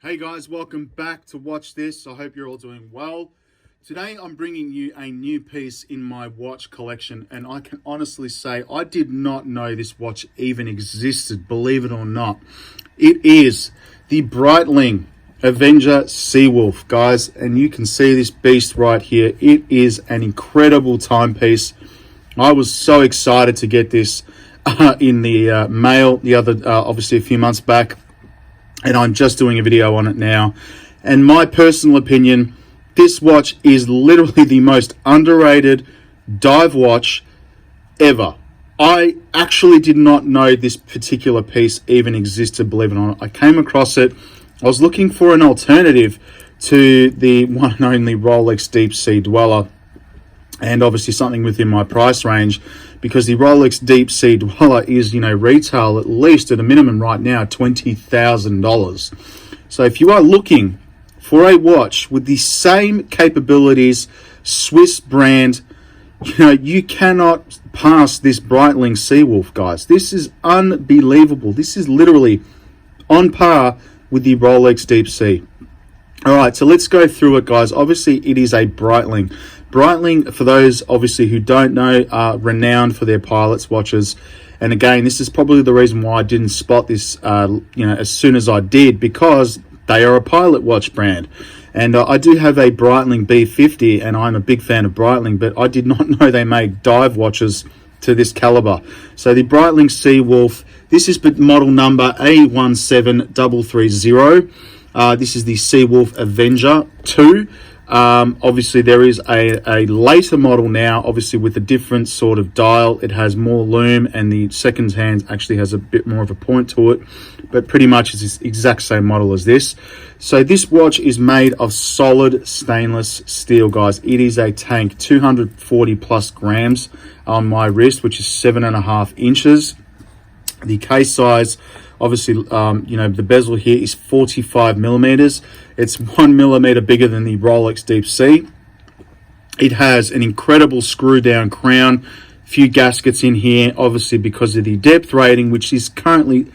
Hey guys, welcome back to watch this. I hope you're all doing well. Today I'm bringing you a new piece in my watch collection, and I can honestly say I did not know this watch even existed, believe it or not. It is the Breitling Avenger Seawolf, guys, and you can see this beast right here. It is an incredible timepiece. I was so excited to get this in the mail the other, obviously a few months back. And I'm just doing a video on it now. And my personal opinion, this watch is literally the most underrated dive watch ever. I actually did not know this particular piece even existed, believe it or not. I came across it. I was looking for an alternative to the one and only Rolex Deepsea Dweller, and obviously something within my price range, because the Rolex Deepsea Dweller is, retail at least at a minimum right now, $20,000. So if you are looking for a watch with the same capabilities, Swiss brand, you cannot pass this Breitling Seawolf, guys. This is unbelievable. This is literally on par with the Rolex Deepsea. All right, so let's go through it, guys. Obviously, it is a Breitling. Breitling, for those obviously who don't know, are renowned for their pilots' watches. And again, this is probably the reason why I didn't spot this, as soon as I did, because they are a pilot watch brand. And I do have a Breitling B50, and I'm a big fan of Breitling, but I did not know they make dive watches to this caliber. So the Breitling Seawolf, this is model number A17330. This is the Seawolf Avenger 2. Obviously there is a later model now, obviously with a different sort of dial. It has more lume, and the second hand actually has a bit more of a point to it, but pretty much it's the exact same model as this. So this watch is made of solid stainless steel, guys. It is a tank, 240 plus grams on my wrist, which is 7.5 inches. The case size, obviously, the bezel here is 45 millimeters. It's 1 millimeter bigger than the Rolex Deepsea. It has an incredible screw down crown, few gaskets in here, obviously because of the depth rating, which is currently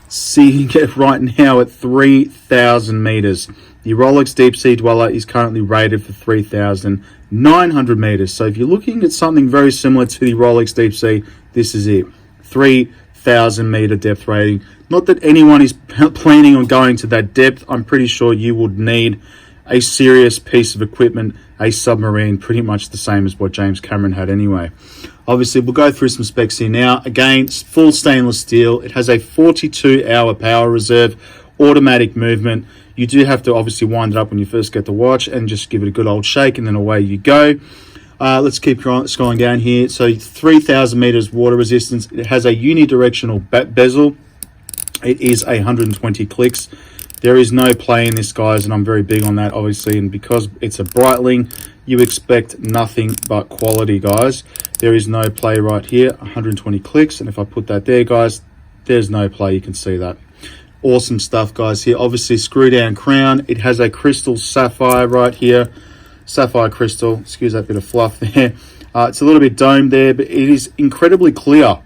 seeing it right now at 3,000 meters. The Rolex Deepsea Dweller is currently rated for 3,900 meters. So if you're looking at something very similar to the Rolex Deepsea, this is it. 3,000 meter depth rating. Not that anyone is planning on going to that depth. I'm pretty sure you would need a serious piece of equipment, a submarine, pretty much the same as what James Cameron had anyway. Obviously, we'll go through some specs here now. Again, it's full stainless steel. It has a 42-hour power reserve, automatic movement. You do have to obviously wind it up when you first get the watch and just give it a good old shake, and then away you go. Let's keep scrolling down here. So 3,000 meters water resistance. It has a unidirectional bezel. It is 120 clicks. There is no play in this, guys, and I'm very big on that, obviously. And because it's a Breitling, you expect nothing but quality, guys. There is no play right here, 120 clicks. And if I put that there, guys, there's no play. You can see that. Awesome stuff, guys. Here, obviously, screw down crown. It has a crystal sapphire right here. Sapphire crystal, excuse that bit of fluff there. It's a little bit domed there, but it is incredibly clear.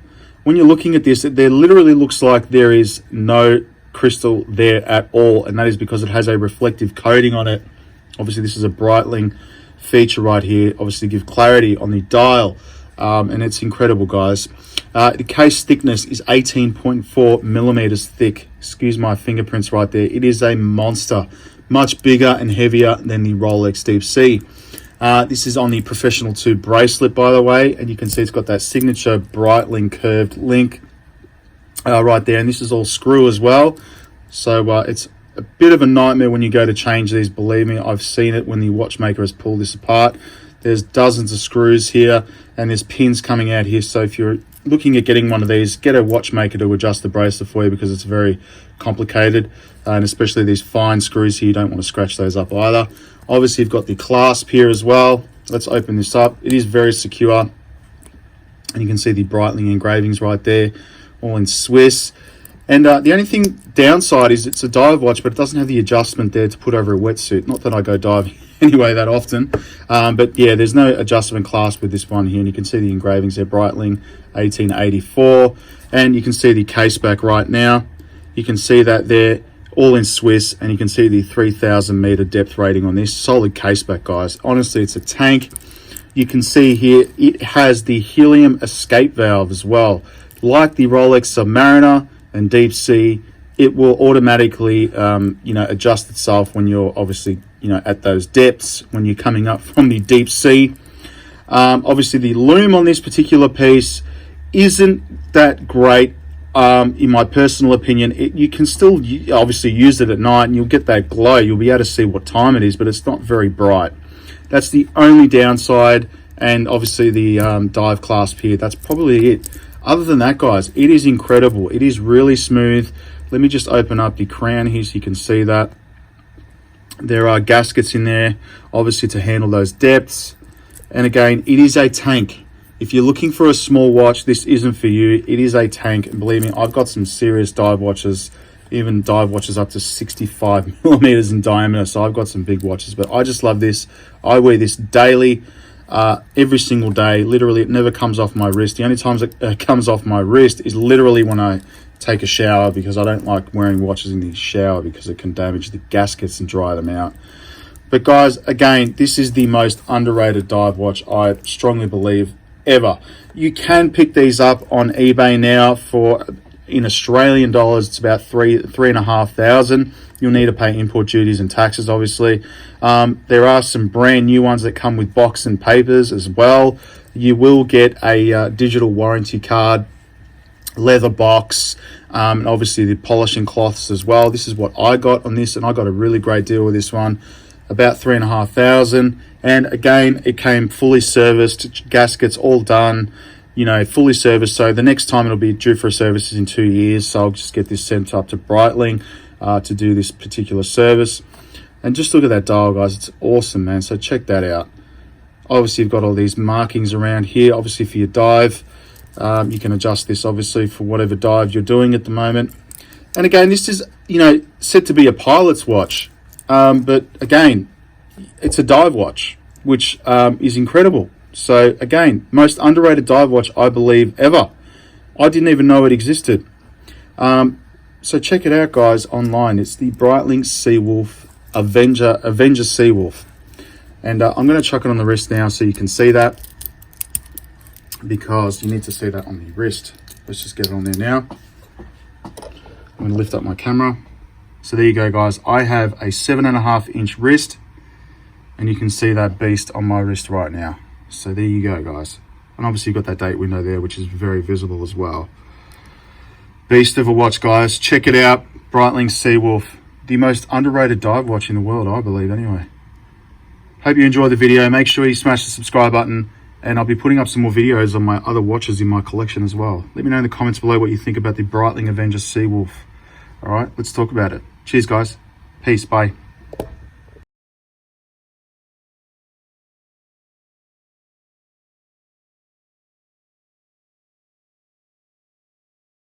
When you're looking at this, there literally looks like there is no crystal there at all, and that is because it has a reflective coating on it. Obviously, this is a Breitling feature right here, obviously give clarity on the dial, and it's incredible, guys. The case thickness is 18.4 millimeters thick. Excuse my fingerprints right there. It is a monster. Much bigger and heavier than the Rolex Deepsea. This is on the Professional 2 bracelet, by the way, and you can see it's got that signature Breitling curved link right there, and this is all screw as well. So it's a bit of a nightmare when you go to change these, believe me. I've seen it when the watchmaker has pulled this apart. There's dozens of screws here, and there's pins coming out here. So if you're looking at getting one of these, get a watchmaker to adjust the bracelet for you, because it's very complicated, and especially these fine screws here, you don't want to scratch those up either. Obviously, you've got the clasp here as well. Let's open this up. It is very secure, and you can see the Breitling engravings right there, all in Swiss. And the only thing downside is it's a dive watch, but it doesn't have the adjustment there to put over a wetsuit. Not that I go diving anyway that often, but yeah, there's no adjustment clasp with this one here, and you can see the engravings there, Breitling 1884, and you can see the case back right now. You can see that there all in Swiss, and you can see the 3,000 meter depth rating on this. Solid caseback, guys. Honestly, it's a tank. You can see here it has the helium escape valve as well. Like the Rolex Submariner and Deepsea, it will automatically adjust itself when you're obviously at those depths, when you're coming up from the deep sea. Obviously the loom on this particular piece isn't that great, in my personal opinion. You can still obviously use it at night and you'll get that glow. You'll be able to see what time it is, but it's not very bright. That's the only downside. And obviously the dive clasp here, that's probably it. Other than that, guys, it is incredible. It is really smooth. Let me just open up the crown here so you can see that. There are gaskets in there, obviously, to handle those depths. And again, it is a tank. If you're looking for a small watch, this isn't for you. It is a tank. And believe me, I've got some serious dive watches, even dive watches up to 65 millimeters in diameter. So I've got some big watches, but I just love this. I wear this daily, every single day. Literally, it never comes off my wrist. The only times it comes off my wrist is literally when I take a shower, because I don't like wearing watches in the shower because it can damage the gaskets and dry them out. But guys, again, this is the most underrated dive watch, I strongly believe, ever. You can pick these up on eBay now for, in Australian dollars, it's about $3,500. You'll need to pay import duties and taxes, obviously. There are some brand new ones that come with box and papers as well. You will get a digital warranty card, leather box, and obviously the polishing cloths as well. This is what I got on this, and I got a really great deal with this one, about $3,500. And again, it came fully serviced, gaskets all done, fully serviced. So the next time it'll be due for a service is in 2 years. So I'll just get this sent up to Breitling to do this particular service. And just look at that dial, guys. It's awesome, man. So check that out. Obviously, you've got all these markings around here, obviously for your dive. You can adjust this, obviously, for whatever dive you're doing at the moment. And again, this is, said to be a pilot's watch. But again, it's a dive watch, which is incredible. So again, most underrated dive watch, I believe, ever. I didn't even know it existed. So check it out, guys, online. It's the Breitling Seawolf Avenger Seawolf. And I'm going to chuck it on the wrist now so you can see that, because you need to see that on the wrist. Let's just get it on there now. I'm going to lift up my camera. So there you go, guys. I have a 7.5-inch wrist, and you can see that beast on my wrist right now. So there you go, guys. And obviously you've got that date window there, which is very visible as well. Beast of a watch, guys. Check it out. Breitling Seawolf. The most underrated dive watch in the world, I believe, anyway. Hope you enjoyed the video. Make sure you smash the subscribe button, and I'll be putting up some more videos on my other watches in my collection as well. Let me know in the comments below what you think about the Breitling Avenger Seawolf. All right, let's talk about it. Cheers, guys. Peace. Bye.